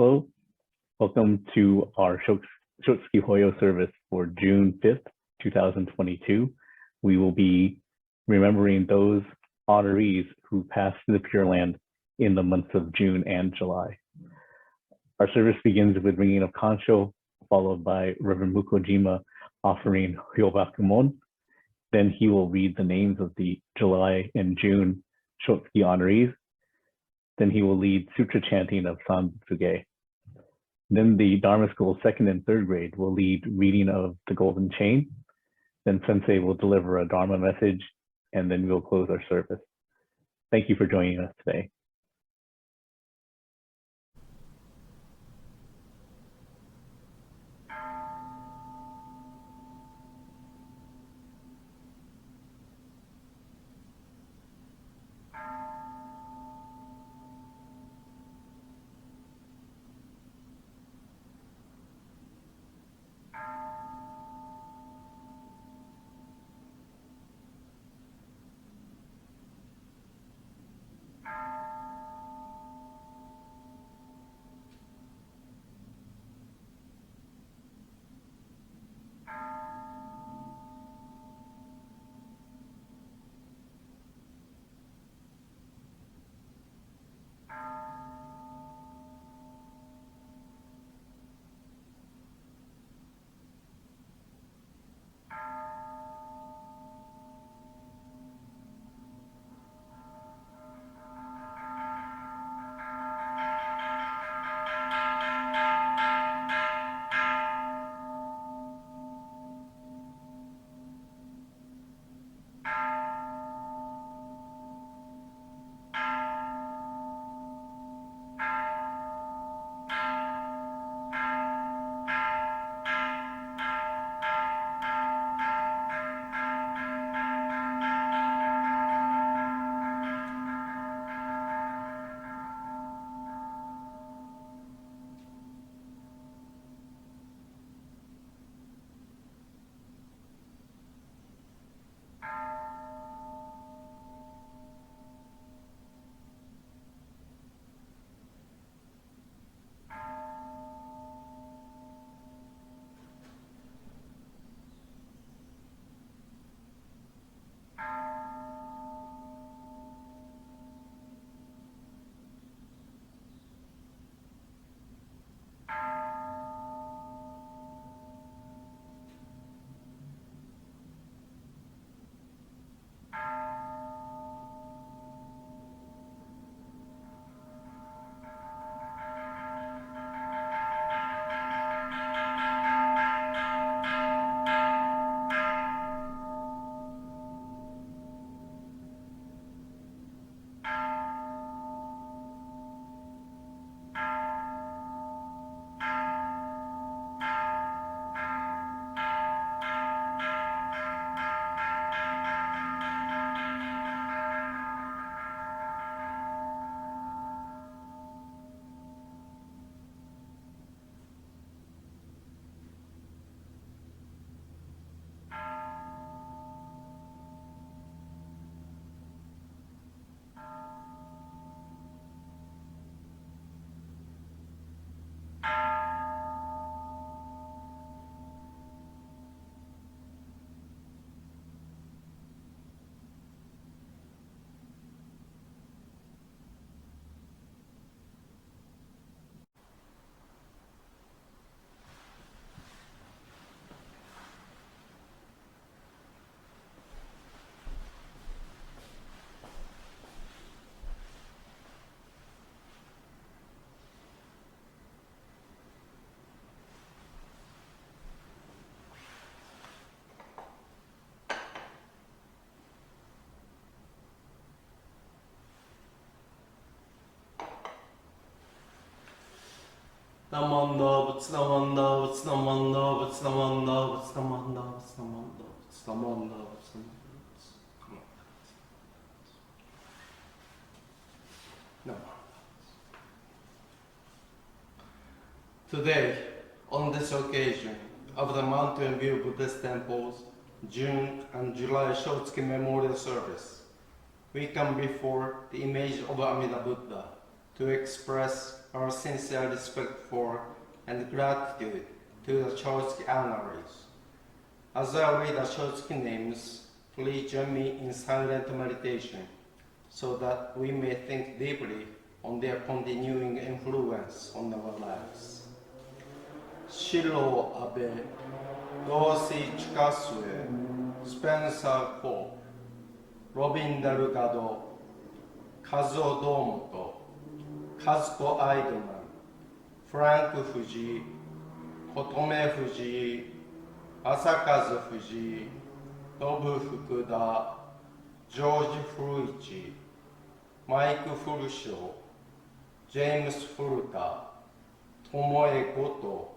Hello, welcome to our Shotsuki Hoyo service for June 5th, 2022. We will be remembering those honorees who passed to the Pure Land in the months of June and July. Our service begins with ringing of Kansho, followed by Rev Mukojima offering Hyobakumon. Then he will read the names of the July and June Shotsuki honorees. Then he will lead sutra chanting of Sanbutsuge. Then the Dharma School 2nd and 3rd grade will lead reading of the Golden Chain. Then Sensei will deliver a Dharma message, and then we'll close our service. Thank you for joining us today. Namanda, Namanda, Namanda, Namanda, Namanda, Namanda, Namanda, Today, on this occasion of the Mountain View Buddhist Temple's June and July Shotsuki Memorial Service, we come before the image of Amida Buddha to express our sincere respect for and gratitude to the Shotsuki Honorees. As I read the Shotsuki names, please join me in silent meditation so that we may think deeply on their continuing influence on our lives. Shiro Abe, Dorsey Chikasue, Spencer Ko, Robin Delgado, Kazuo Domoto, Kazuko Aideman, Frank Fuji, Kotome Fuji, Asakazu Fuji, Nobu Fukuda, George Fruichi, Mike Furusho, James Furuta, Tomoe Goto,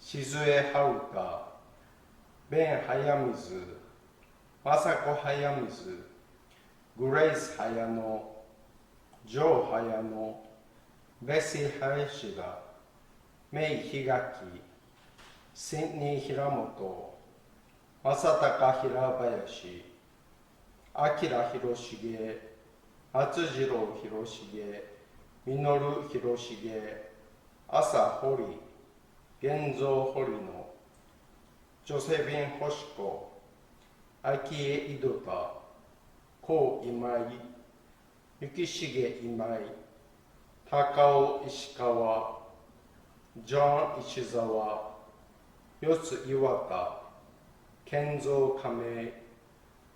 Shizue Haruka, Ben Hayamizu, Masako Hayamizu, Grace Hayano, Joe Hayano, Bessie Hayashida, Mei Higaki, Sydney Hiramoto, Masataka Hirabayashi, Akira Hiroshige, Atsujiro Hiroshige, Minoru Hiroshige, Asa Hori, Genzo Horino, Josephine Hoshiko, Akie Idota, Ko Imai, Yukishige Imai, Takao Ishikawa, John Ishizawa, Yotsu Iwata, Kenzo Kamei,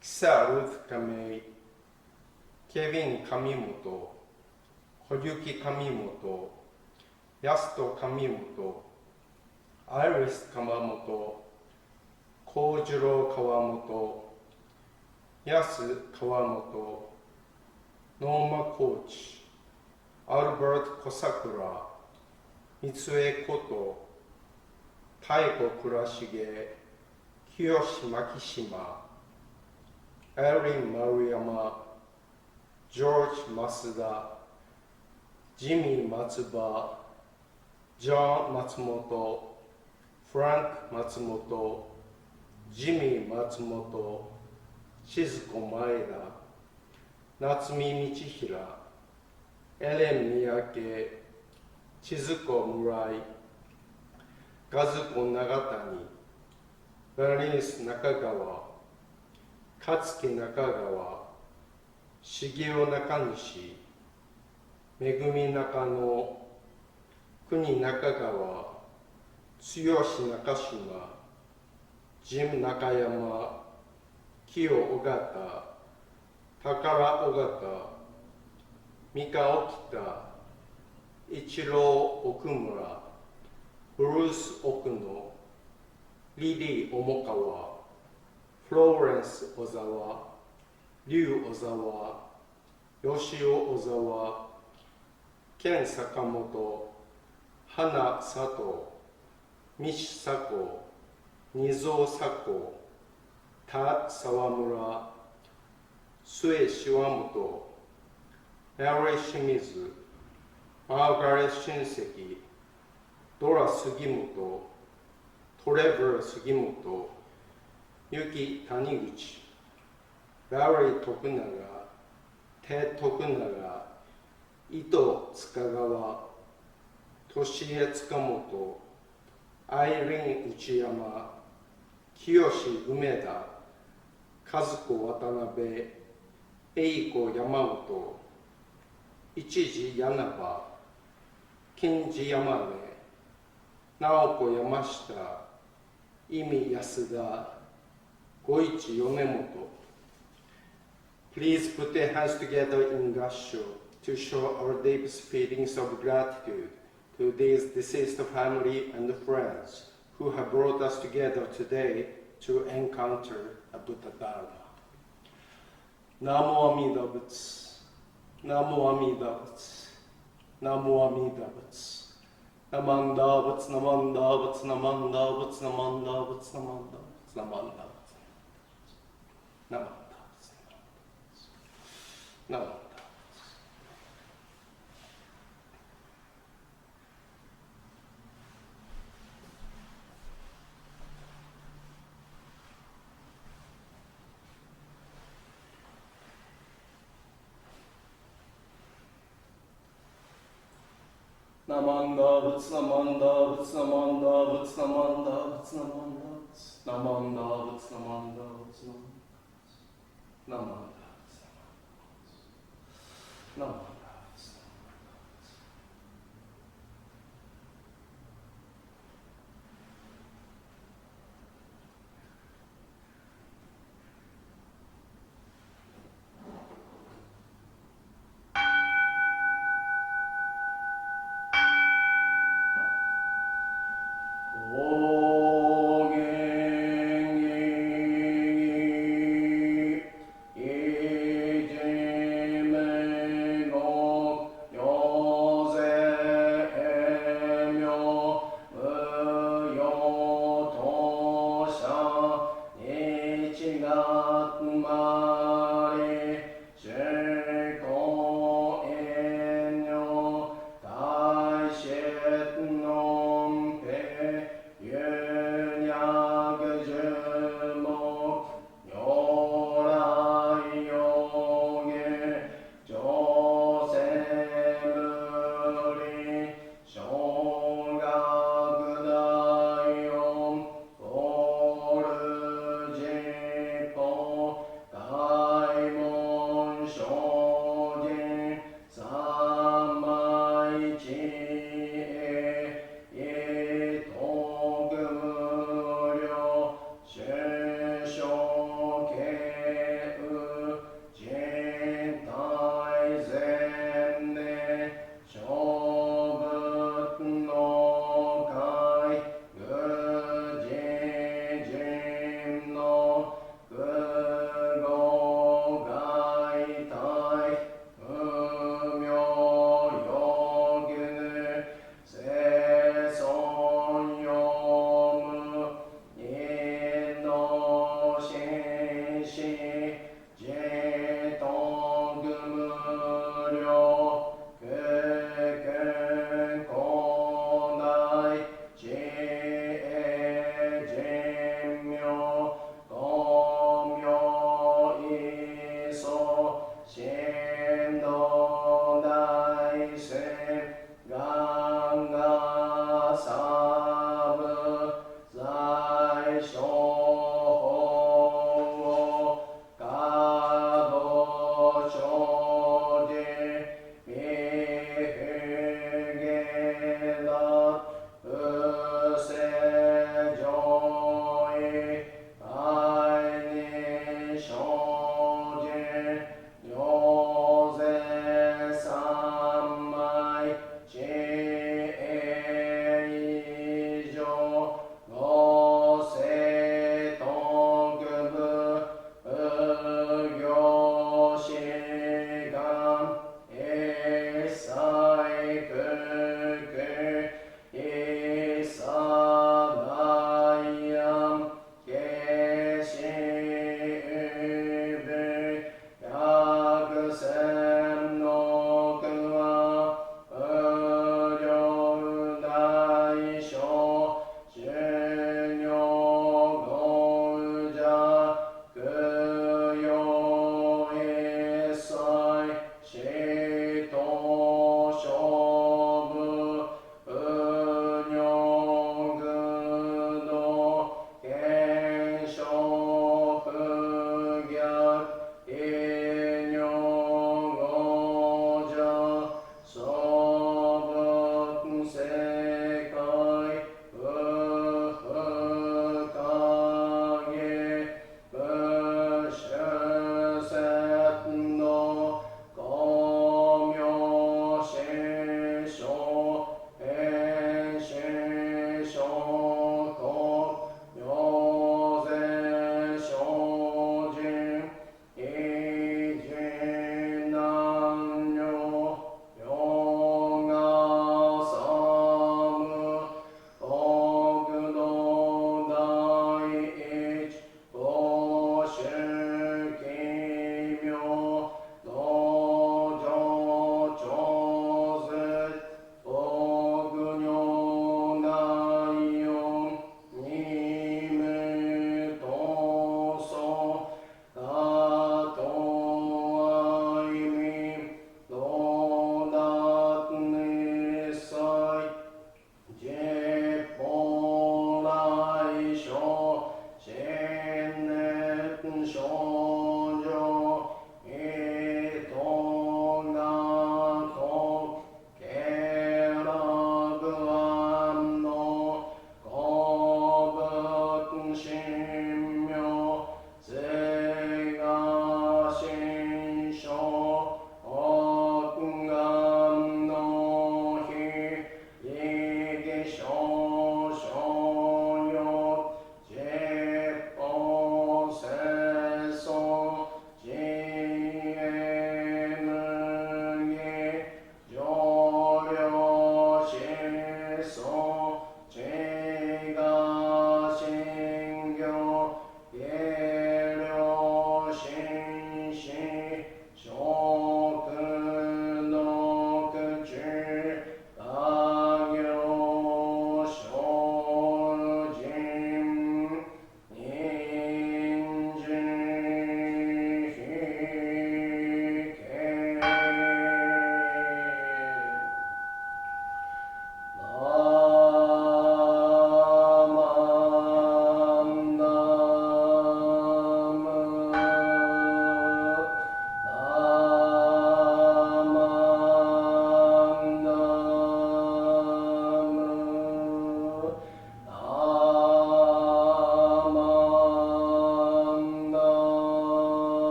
Kisa Ruth Kamei, Kevin Kamimoto, Hoyuki Kamimoto, Yasuto Kamimoto, Iris Kamamoto, Kojiro Kawamoto, Yasu Kawamoto, Norma Koch, Albert Kosakura, Mitsue Koto, Taiko Kurashige, Kiyoshi Makishima, Erin Maruyama, George Masuda, Jimmy Matsuba, John Matsumoto, Frank Matsumoto, Jimmy Matsumoto, Shizuko Maeda, Natsumi Michihira, Ellen Miyake, Chizuko Murai, Kazuko Nagatani, Bernice Nakagawa, Katsuki Nakagawa, Shigeo Nakanishi, Megumi Nakano, Kuni Nakagawa, Tsuyoshi Nakashima, Jim Nakayama, Kiyo Ogata, Takara Ogata, Mika Okita, Ichiro Okumura, Bruce Okuno, Lily Omokawa, Florence Ozawa, Ryu Ozawa, Yoshio Ozawa, Ken Sakamoto, Hana Sato, Mish Sako, Nizo Sako, Ta Sawamura, Sue Shiwamoto, Mary Shimizu, Margaret Shinseki, Dora Sugimoto, Trevor Sugimoto, Yuki Taniguchi, Barry Tokunaga, Ted Tokunaga, Ito Tsukagawa, Toshie Tsukamoto, Irene Uchiyama, Kiyoshi Umeda, Kazuko Watanabe, Eiko Yamamoto, Ichiji Yanaba, Kinji Yamane, Naoko Yamashita, Imi Yasuda, Goichi Yonemoto. Please put your hands together in gassho to show our deepest feelings of gratitude to these deceased family and friends who have brought us together today to encounter a Buddha Dharma. Namo Amida Butsu, Namo Amida Butsu, Namo Amida Butsu, Namanda Butsu, Namanda Butsu, Namanda Butsu, Namanda Butsu, Namanda Butsu, Namanda Butsu, Namanda Butsu, Namanda Butsu. Namanda, Butsu Namanda, Butsu Namanda, Butsu Namanda, Butsu Namanda, Namanda, Butsu Namanda, Butsu Namanda, Namanda, Namanda. Oh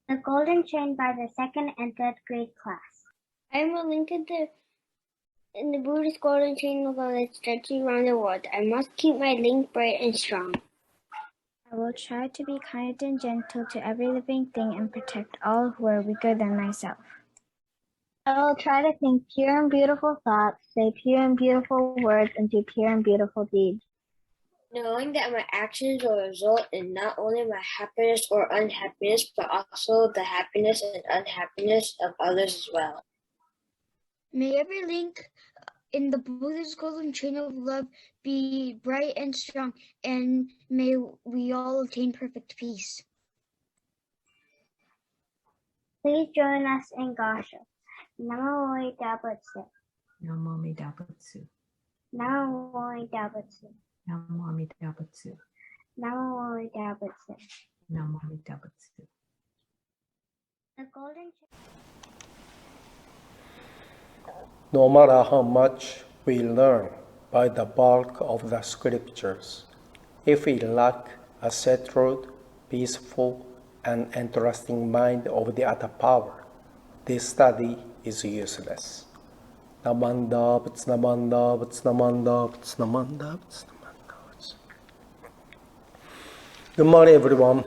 The Golden Chain by the second and third grade class. I will link in the Buddhist golden chain of light stretching around the world. I must keep my link bright and strong. I will try to be kind and gentle to every living thing and protect all who are weaker than myself. I will try to think pure and beautiful thoughts, say pure and beautiful words, and do pure and beautiful deeds. Knowing that my actions will result in not only my happiness or unhappiness, but also the happiness and unhappiness of others as well. May every link in the Buddha's golden chain of love be bright and strong, and may we all attain perfect peace. Please join us in Gasha. Namo Amida Butsu. Namo Amida Butsu. Namo Amida Butsu. Namo Amida Butsu. Namo Amida Butsu. Namo Amida Butsu. The Golden Chain. No matter how much we learn by the bulk of the scriptures, if we lack a settled, peaceful, and interesting mind of the other power, this study is useless. Namanda, Namanda, Namanda, Namanda, Namanda. Good morning, everyone.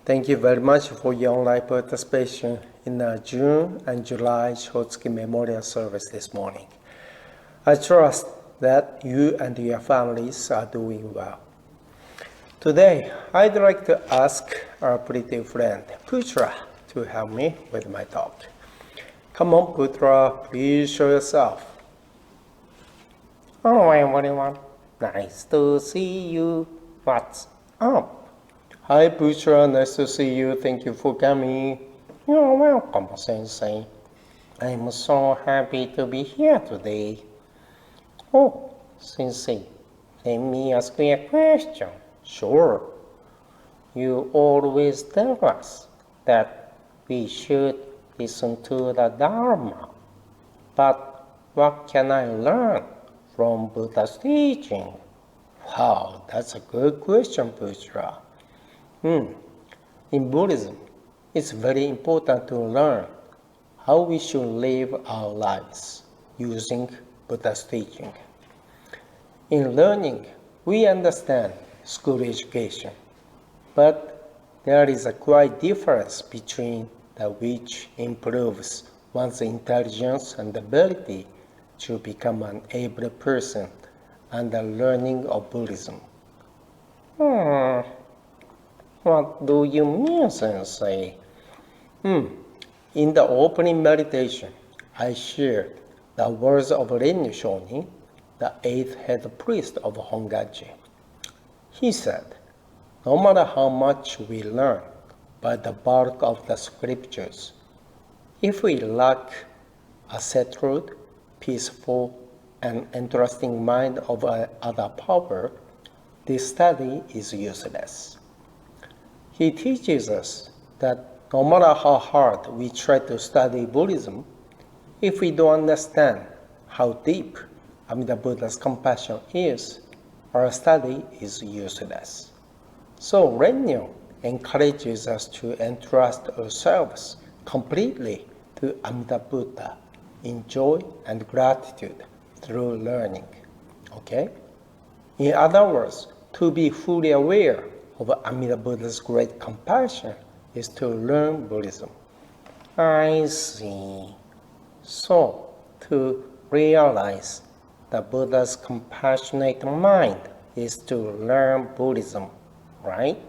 Thank you very much for your online participation in the June and July Shotsuki Memorial Service this morning. I trust that you and your families are doing well. Today, I'd like to ask our pretty friend Putra to help me with my talk. Come on, Putra, please show yourself. Hello, everyone. Nice to see you. What's up. Hi, Bushra. Nice to see you. Thank you for coming. You're welcome, Sensei. I'm so happy to be here today. Oh, Sensei, let me ask you a question. Sure. You always tell us that we should listen to the Dharma. But what can I learn from Buddha's teaching? Wow, that's a good question, Bushra. In Buddhism, it's very important to learn how we should live our lives using Buddha's teaching. In learning, we understand school education, but there is a quite difference between that which improves one's intelligence and ability to become an able person and the learning of Buddhism. What do you mean, Sensei? In the opening meditation, I shared the words of Ren Shonin, the eighth head priest of Hongaji. He said, no matter how much we learn by the bulk of the scriptures, if we lack a settled, peaceful, and interesting mind of other power, this study is useless. He teaches us that no matter how hard we try to study Buddhism, if we don't understand how deep Amida Buddha's compassion is, our study is useless. So Renyo encourages us to entrust ourselves completely to Amida Buddha in joy and gratitude through learning. Okay? In other words, to be fully aware of Amida Buddha's great compassion is to learn Buddhism. I see. So, to realize the Buddha's compassionate mind is to learn Buddhism, right?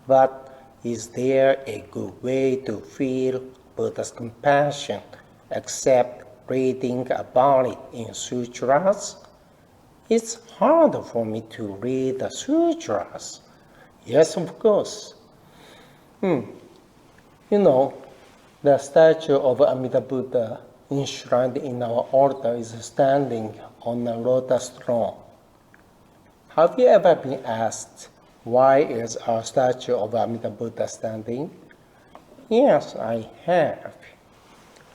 But is there a good way to feel Buddha's compassion except reading about it in sutras? It's hard for me to read the sutras. Yes, of course. The statue of Amida Buddha enshrined in our altar is standing on a lotus throne. Have you ever been asked, why is our statue of Amida Buddha standing? Yes, I have.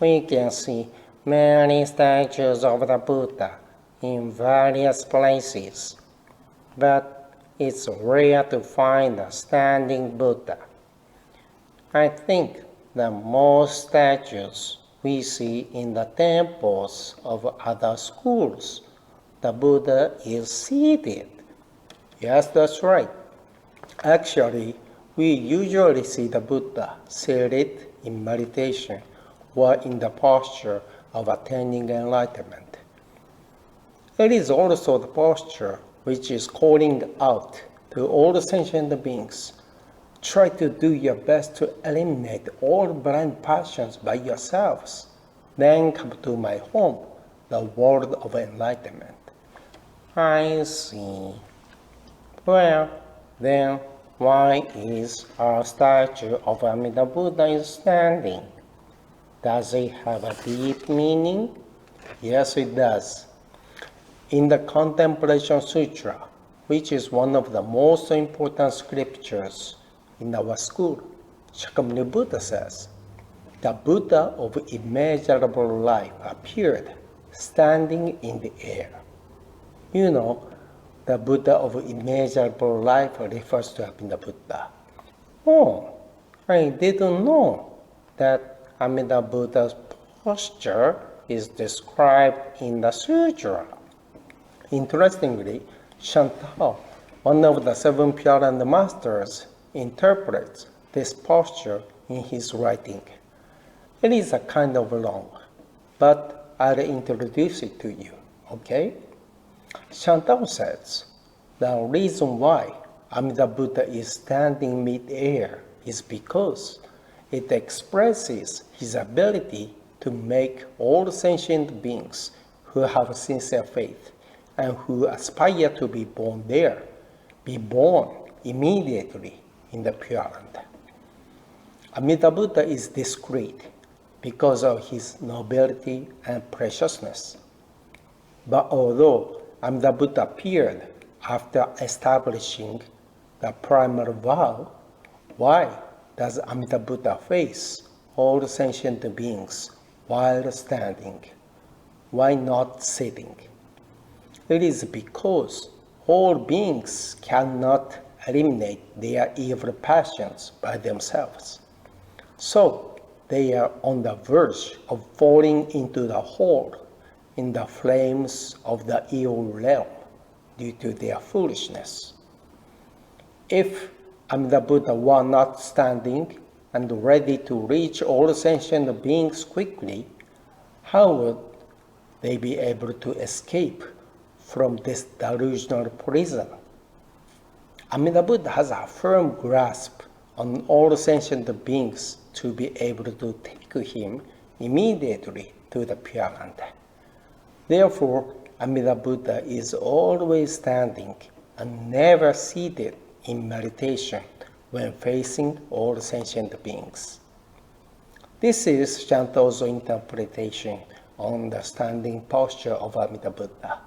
We can see many statues of the Buddha in various places, but it's rare to find a standing Buddha. I think that most statues we see in the temples of other schools, the Buddha is seated. Yes, that's right. Actually, we usually see the Buddha seated in meditation or in the posture of attaining enlightenment. It is also the posture which is calling out to all the sentient beings. Try to do your best to eliminate all blind passions by yourselves. Then come to my home, the world of enlightenment. I see. Well, then why is our statue of Amida Buddha standing? Does it have a deep meaning? Yes, it does. In the Contemplation Sutra, which is one of the most important scriptures in our school, Shakyamuni Buddha says, the Buddha of immeasurable life appeared standing in the air. The Buddha of immeasurable life refers to Amida Buddha. Oh, I didn't know that Amida Buddha's posture is described in the sutra. Interestingly, Chantal, one of the seven Pure Land masters, interprets this posture in his writing. It is a kind of long, but I'll introduce it to you, okay? Chantal says, the reason why Amida Buddha is standing mid-air is because it expresses his ability to make all sentient beings who have sincere faith and who aspire to be born there, be born immediately in the Pure Land. Amida Buddha is discreet because of his nobility and preciousness. But although Amida Buddha appeared after establishing the primal vow, why does Amida Buddha face all sentient beings while standing? Why not sitting? It is because all beings cannot eliminate their evil passions by themselves. So they are on the verge of falling into the hole in the flames of the evil realm due to their foolishness. If Amida Buddha were not standing and ready to reach all sentient beings quickly, how would they be able to escape from this delusional prison? Amida Buddha has a firm grasp on all sentient beings to be able to take him immediately to the Pure Land. Therefore, Amida Buddha is always standing and never seated in meditation when facing all sentient beings. This is Shanto's interpretation on the standing posture of Amida Buddha.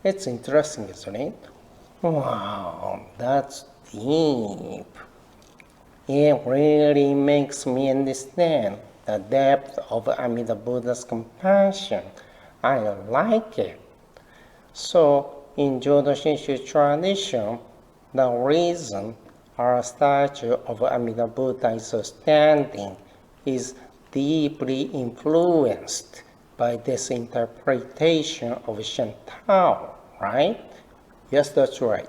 It's interesting, isn't it? Wow, that's deep. It really makes me understand the depth of Amida Buddha's compassion. I like it. So, in Jodo Shinshu tradition, the reason our statue of Amida Buddha is standing is deeply influenced by this interpretation of Shanto, right? Yes, that's right.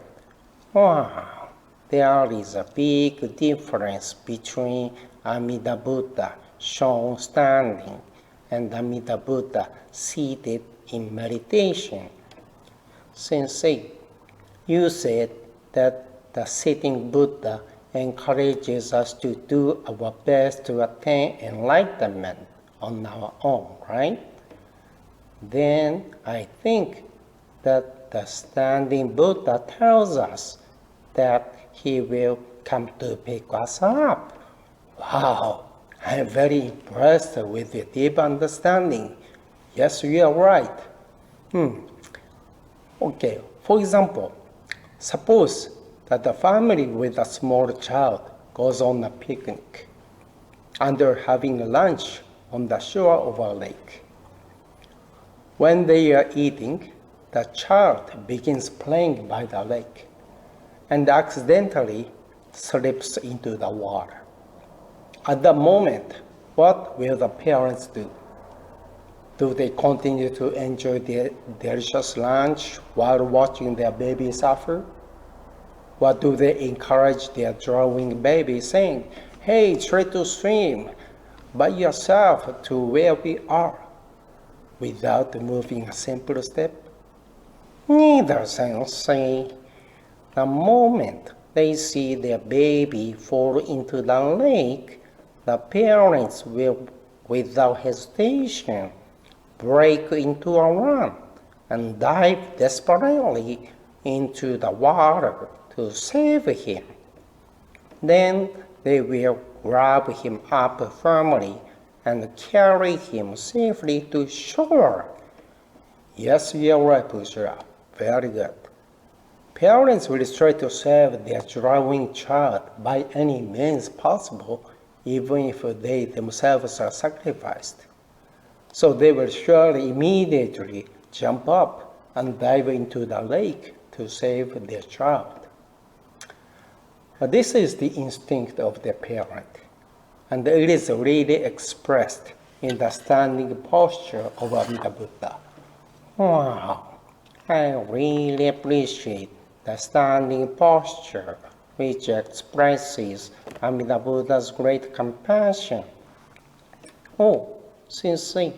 Wow, there is a big difference between Amida Buddha shown standing and Amida Buddha seated in meditation. Sensei, you said that the sitting Buddha encourages us to do our best to attain enlightenment on our own, right? Then I think that the standing Buddha tells us that he will come to pick us up. Wow, I'm very impressed with your deep understanding. Yes, you are right. Okay, for example, suppose that a family with a small child goes on a picnic and they're having lunch on the shore of a lake. When they are eating, the child begins playing by the lake and accidentally slips into the water. At that moment, what will the parents do? Do they continue to enjoy their delicious lunch while watching their baby suffer? Or do they encourage their drowning baby saying, "Hey, try to swim by yourself to where we are," without moving a simple step? Neither, Sensei. The moment they see their baby fall into the lake, the parents will, without hesitation, break into a run and dive desperately into the water to save him. Then they will grab him up firmly and carry him safely to shore. Yes, you are right, Pushra. Very good. Parents will try to save their drowning child by any means possible, even if they themselves are sacrificed. So they will surely immediately jump up and dive into the lake to save their child. This is the instinct of the parent, and it is really expressed in the standing posture of Amida Buddha. Wow, I really appreciate the standing posture which expresses Amida Buddha's great compassion. Oh, Sensei,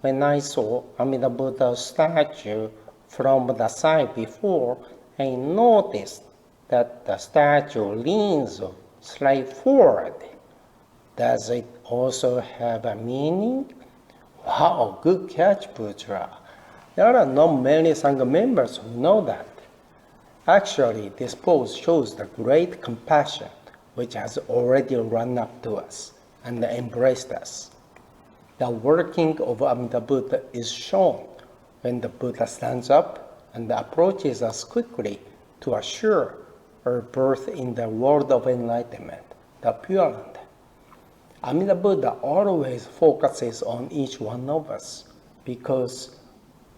when I saw Amida Buddha's statue from the side before, I noticed that the statue leans slightly forward. Does it also have a meaning? Wow, good catch, Putra. There are not many Sangha members who know that. Actually, this pose shows the great compassion which has already run up to us and embraced us. The working of Amida Buddha is shown when the Buddha stands up and approaches us quickly to assure our birth in the world of enlightenment, the Pure Land. Amida Buddha always focuses on each one of us because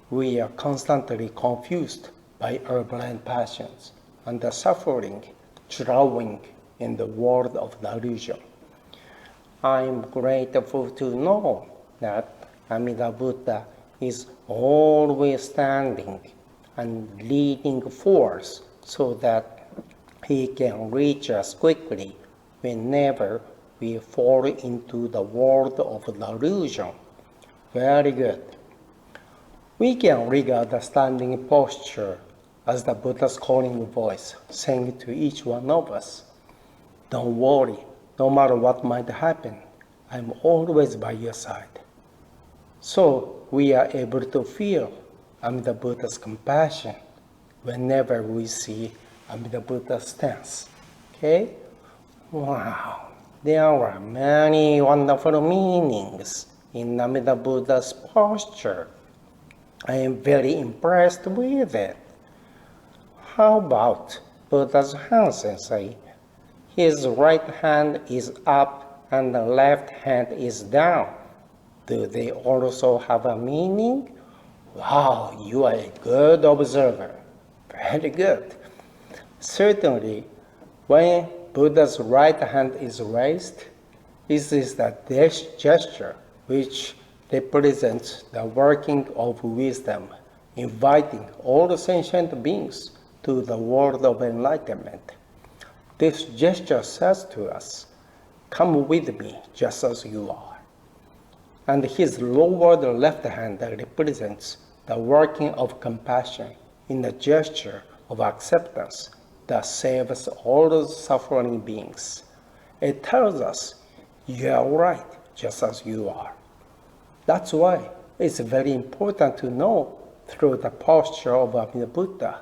we are constantly confused by our blind passions and the suffering, drowning in the world of delusion. I'm grateful to know that Amida Buddha is always standing and leading force so that he can reach us quickly whenever we fall into the world of delusion. Very good. We can regard the standing posture as the Buddha's calling voice saying to each one of us, "Don't worry, no matter what might happen, I'm always by your side." So we are able to feel Amida Buddha's compassion whenever we see Amida Buddha's stance. Okay? Wow. There are many wonderful meanings in Amida Buddha's posture. I am very impressed with it. How about Buddha's hand, Sensei? His right hand is up and the left hand is down. Do they also have a meaning? Wow, you are a good observer. Very good. Certainly, when Buddha's right hand is raised, this is the gesture which represents the working of wisdom, inviting all sentient beings to the world of enlightenment. This gesture says to us, "Come with me just as you are." And his lowered left hand represents the working of compassion in the gesture of acceptance that saves all suffering beings. It tells us, "You are right, just as you are." That's why it's very important to know through the posture of Amida Buddha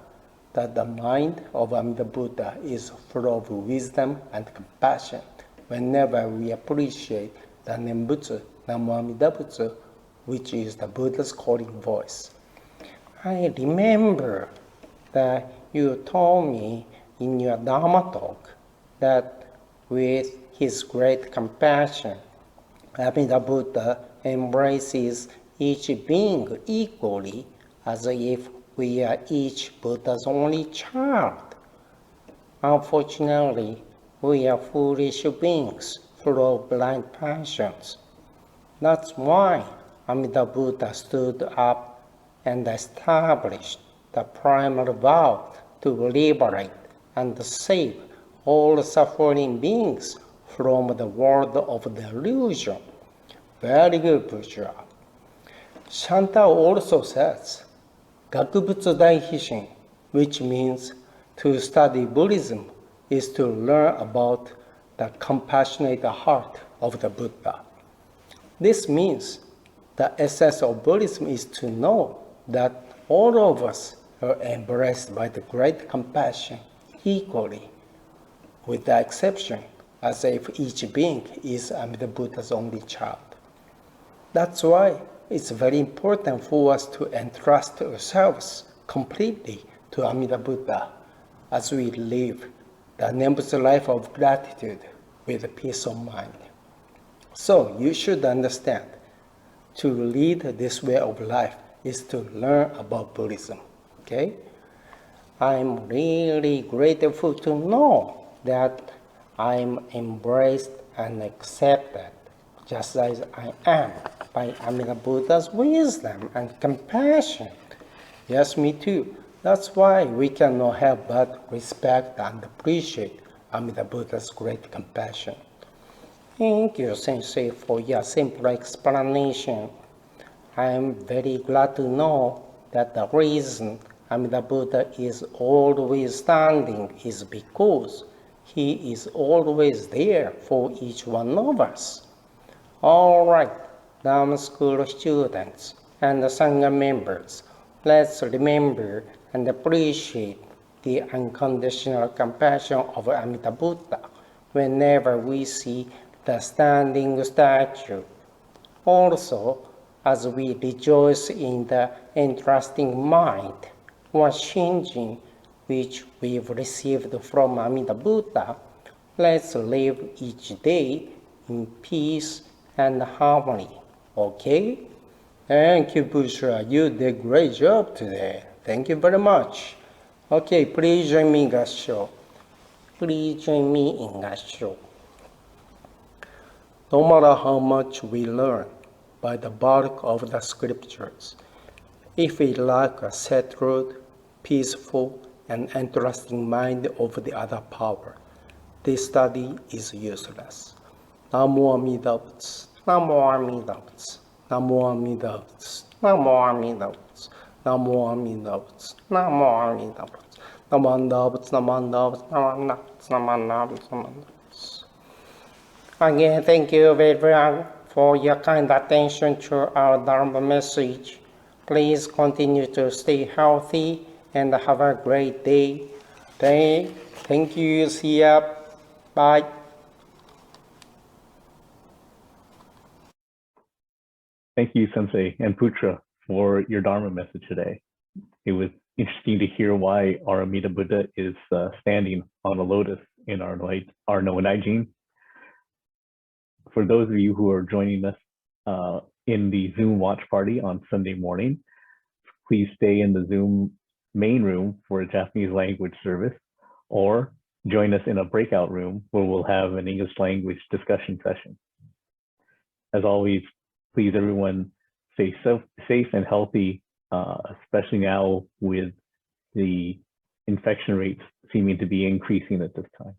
that the mind of Amida Buddha is full of wisdom and compassion whenever we appreciate the Nembutsu, Namo Amida Butsu, which is the Buddha's calling voice. I remember that you told me in your Dharma talk that with his great compassion, Amida Buddha embraces each being equally as if we are each Buddha's only child. Unfortunately, we are foolish beings full of blind passions. That's why Amida Buddha stood up and established the primal vow to liberate and save all suffering beings from the world of delusion. Very good, Buddha. Shanta also says, Gakubutsu Daihishin, which means to study Buddhism is to learn about the compassionate heart of the Buddha. This means the essence of Buddhism is to know that all of us are embraced by the great compassion equally, with the exception as if each being is Amida Buddha's only child. That's why it's very important for us to entrust ourselves completely to Amida Buddha as we live the Nembutsu life of gratitude with peace of mind. So you should understand, to lead this way of life is to learn about Buddhism. Okay? I'm really grateful to know that I'm embraced and accepted just as I am by Amida Buddha's wisdom and compassion. Yes, me too. That's why we cannot help but respect and appreciate Amida Buddha's great compassion. Thank you, Sensei, for your simple explanation. I am very glad to know that the reason Amida Buddha is always standing is because he is always there for each one of us. All right, Dharma School students and the Sangha members, let's remember and appreciate the unconditional compassion of Amida Buddha whenever we see the standing statue. Also, as we rejoice in the entrusting mind or changing which we've received from Amida Buddha, let's live each day in peace and harmony. Okay? Thank you, Bushra. You did a great job today. Thank you very much. Okay, please join me in Gassho. Please join me in Gassho. No matter how much we learn by the bulk of the scriptures, if we lack a settled, peaceful, and interesting mind over the other power, this study is useless. Namo Amida Butsu. Namo Amida Butsu. Namo Amida Butsu. Namo Amida Butsu. Namo Amida Butsu. Namo Amida Butsu. Namo Amida Butsu. Namo Amida Butsu. Namo Amida Butsu. Namo Amida Butsu. Namo Amida Butsu. Again, thank you everyone for your kind attention to our Dharma message. Please continue to stay healthy and have a great day. Thank you. See ya. Bye. Thank you, Sensei and Putra, for your Dharma message today. It was interesting to hear why our Amida Buddha is standing on a lotus in our Noanaijin. For those of you who are joining us in the Zoom watch party on Sunday morning, please stay in the Zoom main room for a Japanese language service, or join us in a breakout room where we'll have an English language discussion session. As always, please everyone stay safe and healthy, especially now with the infection rates seeming to be increasing at this time.